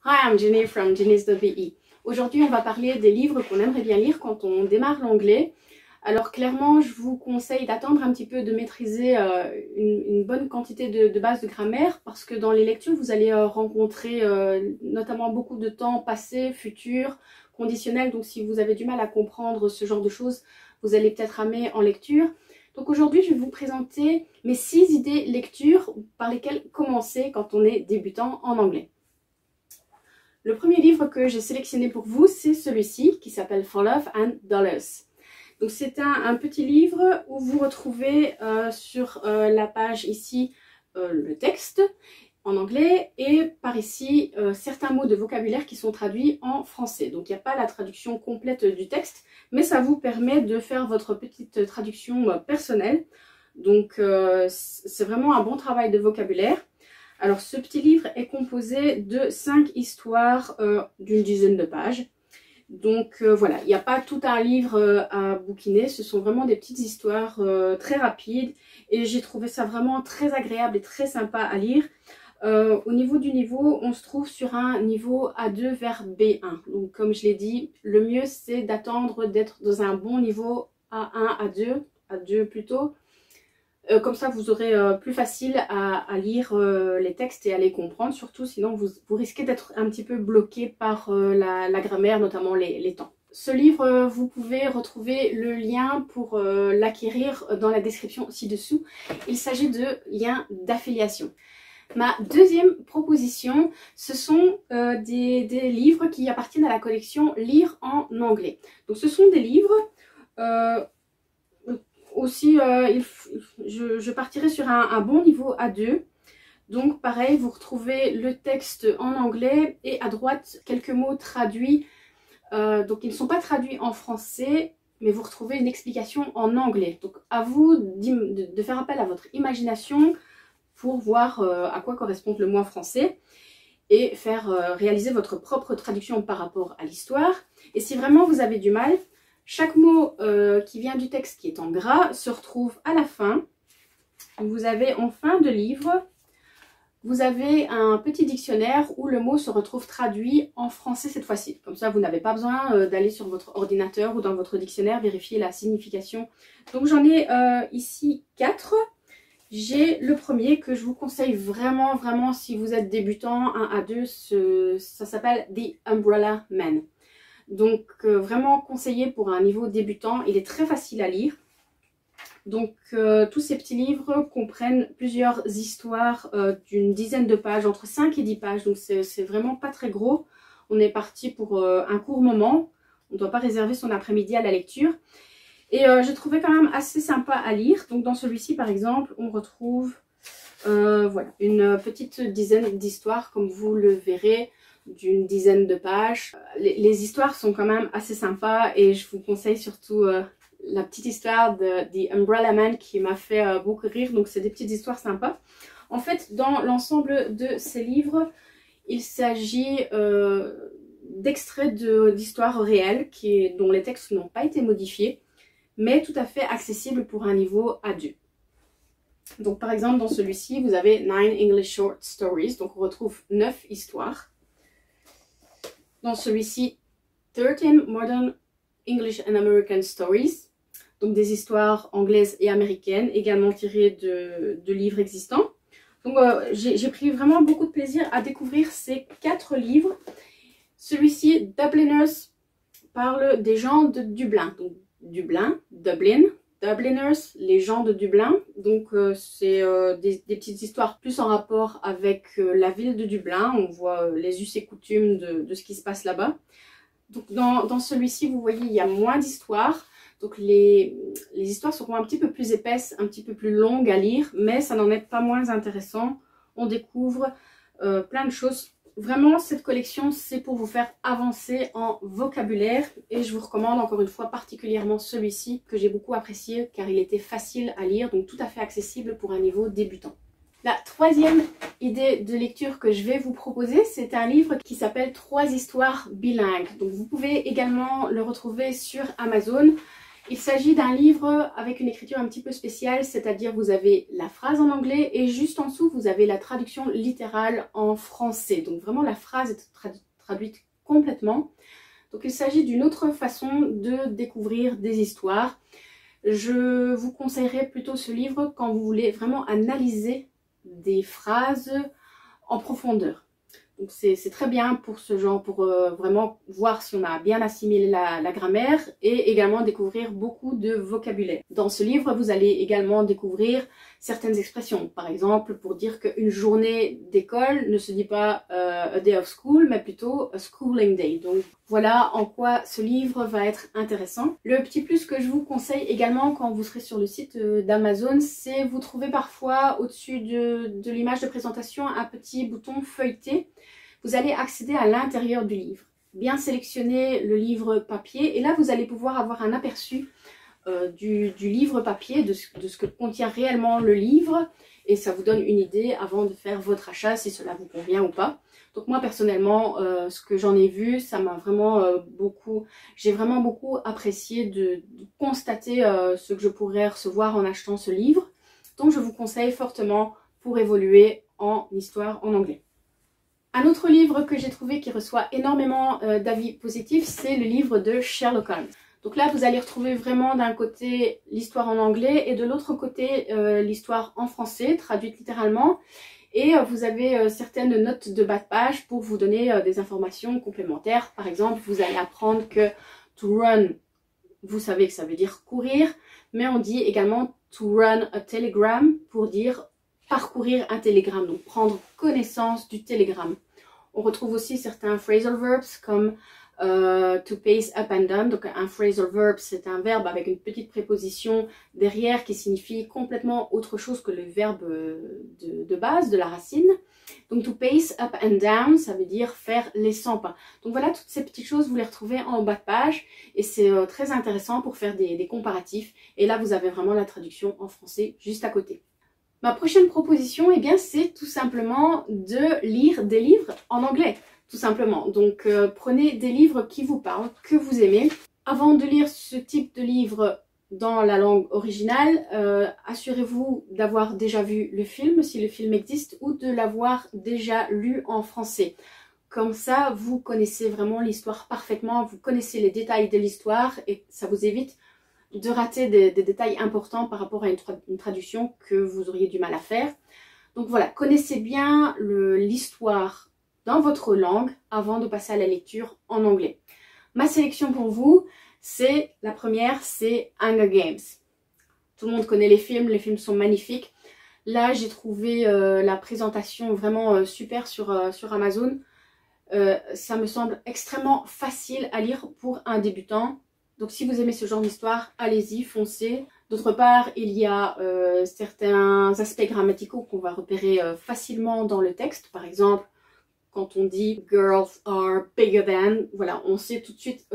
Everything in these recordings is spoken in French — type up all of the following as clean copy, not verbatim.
Hi, I'm Jenny from Jenny's.be. Aujourd'hui, on va parler des livres qu'on aimerait bien lire quand on démarre l'anglais. Alors clairement, je vous conseille d'attendre un petit peu de maîtriser une bonne quantité de bases de grammaire parce que dans les lectures, vous allez rencontrer notamment beaucoup de temps passé, futur, conditionnel. Donc si vous avez du mal à comprendre ce genre de choses, vous allez peut-être ramer en lecture. Donc aujourd'hui, je vais vous présenter mes 6 idées lecture par lesquelles commencer quand on est débutant en anglais. Le premier livre que j'ai sélectionné pour vous, c'est celui-ci qui s'appelle For Love and Dollars. Donc c'est un petit livre où vous retrouvez sur la page ici le texte en anglais et par ici certains mots de vocabulaire qui sont traduits en français. Donc il n'y a pas la traduction complète du texte, mais ça vous permet de faire votre petite traduction personnelle. Donc c'est vraiment un bon travail de vocabulaire. Alors ce petit livre est composé de 5 histoires d'une dizaine de pages. Donc voilà, il n'y a pas tout un livre à bouquiner, ce sont vraiment des petites histoires très rapides. Et j'ai trouvé ça vraiment très agréable et très sympa à lire. Au niveau du niveau, on se trouve sur un niveau A2 vers B1. Donc comme je l'ai dit, le mieux c'est d'attendre d'être dans un bon niveau A1, A2 plutôt. Comme ça, vous aurez plus facile à lire les textes et à les comprendre, surtout sinon vous risquez d'être un petit peu bloqué par la grammaire, notamment les temps. Ce livre, vous pouvez retrouver le lien pour l'acquérir dans la description ci-dessous. Il s'agit de liens d'affiliation. Ma deuxième proposition, ce sont des livres qui appartiennent à la collection Lire en anglais. Donc ce sont des livres... Aussi, je partirai sur un bon niveau A2. Donc pareil, vous retrouvez le texte en anglais et à droite quelques mots traduits. Donc ils ne sont pas traduits en français, mais vous retrouvez une explication en anglais. Donc à vous de faire appel à votre imagination pour voir à quoi correspond le mot en français et faire réaliser votre propre traduction par rapport à l'histoire. Et si vraiment vous avez du mal, chaque mot qui vient du texte qui est en gras se retrouve à la fin. Vous avez en fin de livre, vous avez un petit dictionnaire où le mot se retrouve traduit en français cette fois-ci. Comme ça, vous n'avez pas besoin d'aller sur votre ordinateur ou dans votre dictionnaire vérifier la signification. Donc j'en ai ici 4. J'ai le premier que je vous conseille vraiment si vous êtes débutant, un A2, ça s'appelle The Umbrella Man. Donc vraiment conseillé pour un niveau débutant, il est très facile à lire. Donc tous ces petits livres comprennent plusieurs histoires d'une dizaine de pages, entre 5 et 10 pages, donc c'est vraiment pas très gros. On est parti pour un court moment, on ne doit pas réserver son après-midi à la lecture. Et j'ai trouvé quand même assez sympa à lire. Donc dans celui-ci par exemple, on retrouve voilà, une petite dizaine d'histoires comme vous le verrez, d'une dizaine de pages. Les histoires sont quand même assez sympas et je vous conseille surtout la petite histoire de The Umbrella Man qui m'a fait beaucoup rire. Donc c'est des petites histoires sympas. En fait, dans l'ensemble de ces livres, il s'agit d'extraits d'histoires réelles dont les textes n'ont pas été modifiés, mais tout à fait accessibles pour un niveau A2. Donc par exemple dans celui-ci, vous avez 9 English Short Stories, donc on retrouve 9 histoires. Dans celui-ci, 13 Modern English and American Stories, donc des histoires anglaises et américaines, également tirées de livres existants. Donc j'ai pris vraiment beaucoup de plaisir à découvrir ces 4 livres. Celui-ci, Dubliners, parle des gens de Dublin. Donc Dublin, Dubliners, les gens de Dublin. Donc c'est des petites histoires plus en rapport avec la ville de Dublin. On voit les us et coutumes de ce qui se passe là-bas. Donc dans celui-ci, vous voyez, il y a moins d'histoires. Donc les histoires seront un petit peu plus épaisses, un petit peu plus longues à lire, mais ça n'en est pas moins intéressant. On découvre plein de choses. Vraiment, cette collection, c'est pour vous faire avancer en vocabulaire et je vous recommande encore une fois particulièrement celui-ci que j'ai beaucoup apprécié car il était facile à lire, donc tout à fait accessible pour un niveau débutant. La troisième idée de lecture que je vais vous proposer, c'est un livre qui s'appelle 3 histoires bilingues. Donc vous pouvez également le retrouver sur Amazon. Il s'agit d'un livre avec une écriture un petit peu spéciale, c'est-à-dire vous avez la phrase en anglais et juste en dessous vous avez la traduction littérale en français. Donc vraiment la phrase est traduite complètement. Donc il s'agit d'une autre façon de découvrir des histoires. Je vous conseillerais plutôt ce livre quand vous voulez vraiment analyser des phrases en profondeur. Donc c'est très bien pour ce genre, pour vraiment voir si on a bien assimilé la grammaire et également découvrir beaucoup de vocabulaire. Dans ce livre, vous allez également découvrir certaines expressions. Par exemple, pour dire qu'une journée d'école ne se dit pas a day of school, mais plutôt a schooling day. Donc voilà en quoi ce livre va être intéressant. Le petit plus que je vous conseille également quand vous serez sur le site d'Amazon, c'est vous trouvez parfois au-dessus de l'image de présentation un petit bouton feuilleté. Vous allez accéder à l'intérieur du livre. Bien sélectionner le livre papier et là vous allez pouvoir avoir un aperçu du livre papier, de ce que contient réellement le livre et ça vous donne une idée avant de faire votre achat si cela vous convient ou pas. Donc moi personnellement, ce que j'en ai vu, ça m'a vraiment j'ai vraiment beaucoup apprécié de constater ce que je pourrais recevoir en achetant ce livre. Donc je vous conseille fortement pour évoluer en histoire en anglais. Un autre livre que j'ai trouvé qui reçoit énormément d'avis positifs, c'est le livre de Sherlock Holmes. Donc là, vous allez retrouver vraiment d'un côté l'histoire en anglais et de l'autre côté l'histoire en français, traduite littéralement. Et vous avez certaines notes de bas de page pour vous donner des informations complémentaires. Par exemple, vous allez apprendre que to run, vous savez que ça veut dire courir, mais on dit également to run a telegram pour dire parcourir un télégramme, donc prendre connaissance du télégramme. On retrouve aussi certains phrasal verbs comme to pace up and down. Donc un phrasal verb, c'est un verbe avec une petite préposition derrière qui signifie complètement autre chose que le verbe de base, de la racine. Donc to pace up and down, ça veut dire faire les 100 pas. Donc voilà, toutes ces petites choses, vous les retrouvez en bas de page et c'est très intéressant pour faire des comparatifs. Et là, vous avez vraiment la traduction en français juste à côté. Ma prochaine proposition, eh bien, c'est tout simplement de lire des livres en anglais, tout simplement. Donc, prenez des livres qui vous parlent, que vous aimez. Avant de lire ce type de livre dans la langue originale, assurez-vous d'avoir déjà vu le film, si le film existe, ou de l'avoir déjà lu en français. Comme ça, vous connaissez vraiment l'histoire parfaitement, vous connaissez les détails de l'histoire et ça vous évite de rater des détails importants par rapport à une traduction que vous auriez du mal à faire. Donc voilà, connaissez bien l'histoire dans votre langue avant de passer à la lecture en anglais. Ma sélection pour vous, c'est la première, c'est Hunger Games. Tout le monde connaît les films sont magnifiques. Là, j'ai trouvé la présentation vraiment super sur Amazon. Ça me semble extrêmement facile à lire pour un débutant. Donc si vous aimez ce genre d'histoire, allez-y, foncez. D'autre part, il y a certains aspects grammaticaux qu'on va repérer facilement dans le texte. Par exemple, quand on dit « girls are bigger than », voilà, on sait tout de suite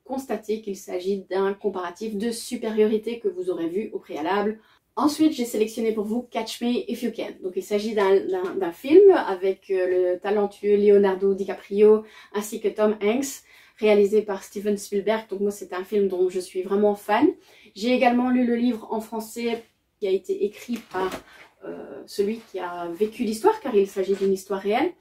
constater qu'il s'agit d'un comparatif de supériorité que vous aurez vu au préalable. Ensuite, j'ai sélectionné pour vous Catch Me If You Can. Donc il s'agit d'un film avec le talentueux Leonardo DiCaprio ainsi que Tom Hanks, réalisé par Steven Spielberg. Donc moi, c'est un film dont je suis vraiment fan. J'ai également lu le livre en français qui a été écrit par celui qui a vécu l'histoire, car il s'agit d'une histoire réelle.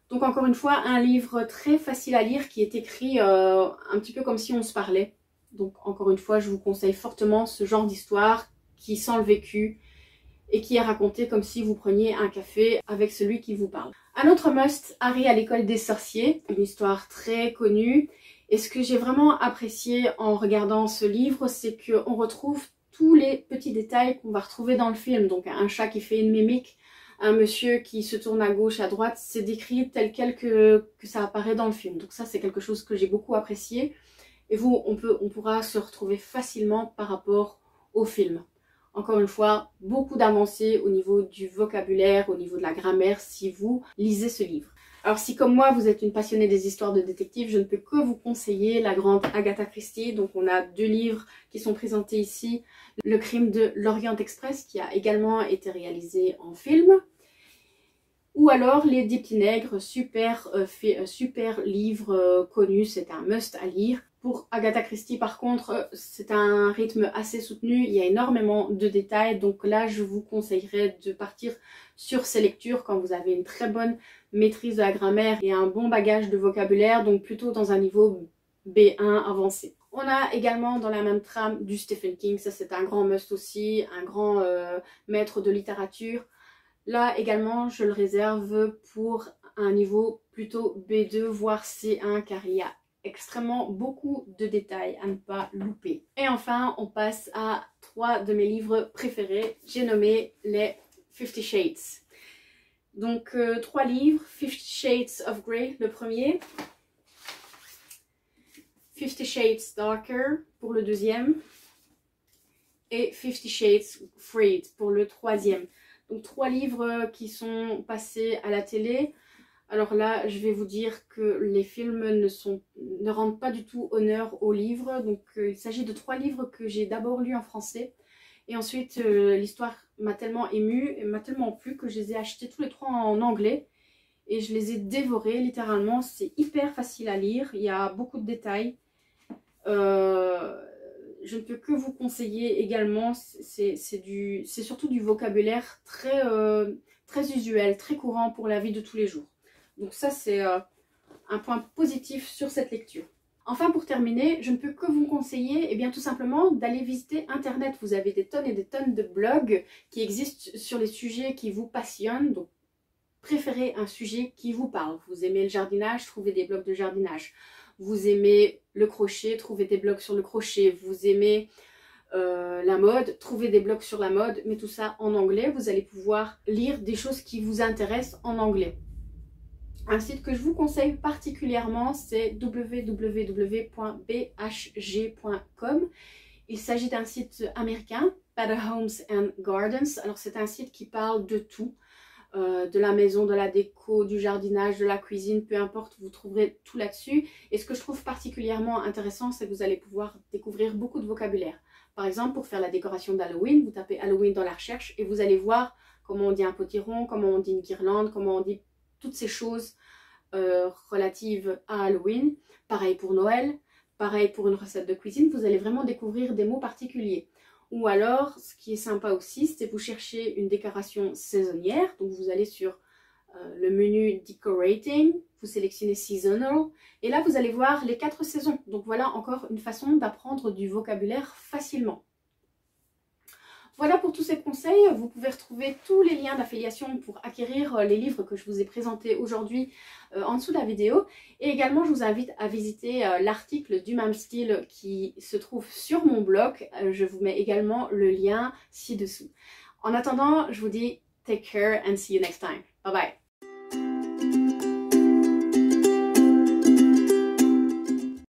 Donc encore une fois, un livre très facile à lire qui est écrit un petit peu comme si on se parlait. Donc encore une fois, je vous conseille fortement ce genre d'histoire qui sent le vécu et qui est raconté comme si vous preniez un café avec celui qui vous parle. Un autre must, Harry à l'école des sorciers, une histoire très connue. Et ce que j'ai vraiment apprécié en regardant ce livre, c'est qu'on retrouve tous les petits détails qu'on va retrouver dans le film. Donc un chat qui fait une mimique, un monsieur qui se tourne à gauche, à droite, c'est décrit tel quel que ça apparaît dans le film. Donc ça, c'est quelque chose que j'ai beaucoup apprécié. Et vous, on pourra se retrouver facilement par rapport au film. Encore une fois, beaucoup d'avancées au niveau du vocabulaire, au niveau de la grammaire, si vous lisez ce livre. Alors si comme moi, vous êtes une passionnée des histoires de détectives, je ne peux que vous conseiller la grande Agatha Christie. Donc on a 2 livres qui sont présentés ici. Le crime de l'Orient Express, qui a également été réalisé en film. Ou alors les 10 petits nègres, super livre connu, c'est un must à lire. Pour Agatha Christie par contre, c'est un rythme assez soutenu, il y a énormément de détails, donc là je vous conseillerais de partir sur ces lectures quand vous avez une très bonne maîtrise de la grammaire et un bon bagage de vocabulaire, donc plutôt dans un niveau B1 avancé. On a également dans la même trame du Stephen King, ça c'est un grand must aussi, un grand maître de littérature. Là également, je le réserve pour un niveau plutôt B2, voire C1, car il y a extrêmement beaucoup de détails à ne pas louper. Et enfin, on passe à 3 de mes livres préférés. J'ai nommé les 50 Shades. Donc 3 livres, 50 Shades of Grey, le premier. 50 Shades Darker pour le deuxième. Et 50 Shades Freed pour le troisième. Donc 3 livres qui sont passés à la télé. Alors là, je vais vous dire que les films ne rendent pas du tout honneur aux livres. Donc il s'agit de 3 livres que j'ai d'abord lus en français. Et ensuite, l'histoire m'a tellement émue et m'a tellement plu que je les ai achetés tous les 3 en anglais. Et je les ai dévorés littéralement. C'est hyper facile à lire. Il y a beaucoup de détails. Je ne peux que vous conseiller également, c'est surtout du vocabulaire très usuel, très courant pour la vie de tous les jours. Donc ça c'est un point positif sur cette lecture. Enfin pour terminer, je ne peux que vous conseiller tout simplement d'aller visiter internet. Vous avez des tonnes et des tonnes de blogs qui existent sur les sujets qui vous passionnent. Donc préférez un sujet qui vous parle. Vous aimez le jardinage, trouvez des blogs de jardinage. Vous aimez le crochet, trouvez des blogs sur le crochet. Vous aimez la mode, trouvez des blogs sur la mode, mais tout ça en anglais. Vous allez pouvoir lire des choses qui vous intéressent en anglais. Un site que je vous conseille particulièrement, c'est www.bhg.com. Il s'agit d'un site américain, Better Homes and Gardens. Alors c'est un site qui parle de tout. De la maison, de la déco, du jardinage, de la cuisine, peu importe, vous trouverez tout là-dessus. Et ce que je trouve particulièrement intéressant, c'est que vous allez pouvoir découvrir beaucoup de vocabulaire. Par exemple, pour faire la décoration d'Halloween, vous tapez Halloween dans la recherche et vous allez voir comment on dit un potiron, comment on dit une guirlande, comment on dit toutes ces choses relatives à Halloween. Pareil pour Noël, pareil pour une recette de cuisine, vous allez vraiment découvrir des mots particuliers. Ou alors, ce qui est sympa aussi, c'est que vous cherchez une décoration saisonnière. Donc vous allez sur le menu Decorating, vous sélectionnez Seasonal. Et là, vous allez voir les 4 saisons. Donc voilà encore une façon d'apprendre du vocabulaire facilement. Voilà pour tous ces conseils. Vous pouvez retrouver tous les liens d'affiliation pour acquérir les livres que je vous ai présentés aujourd'hui en dessous de la vidéo. Et également, je vous invite à visiter l'article du même style qui se trouve sur mon blog. Je vous mets également le lien ci-dessous. En attendant, je vous dis take care and see you next time. Bye bye.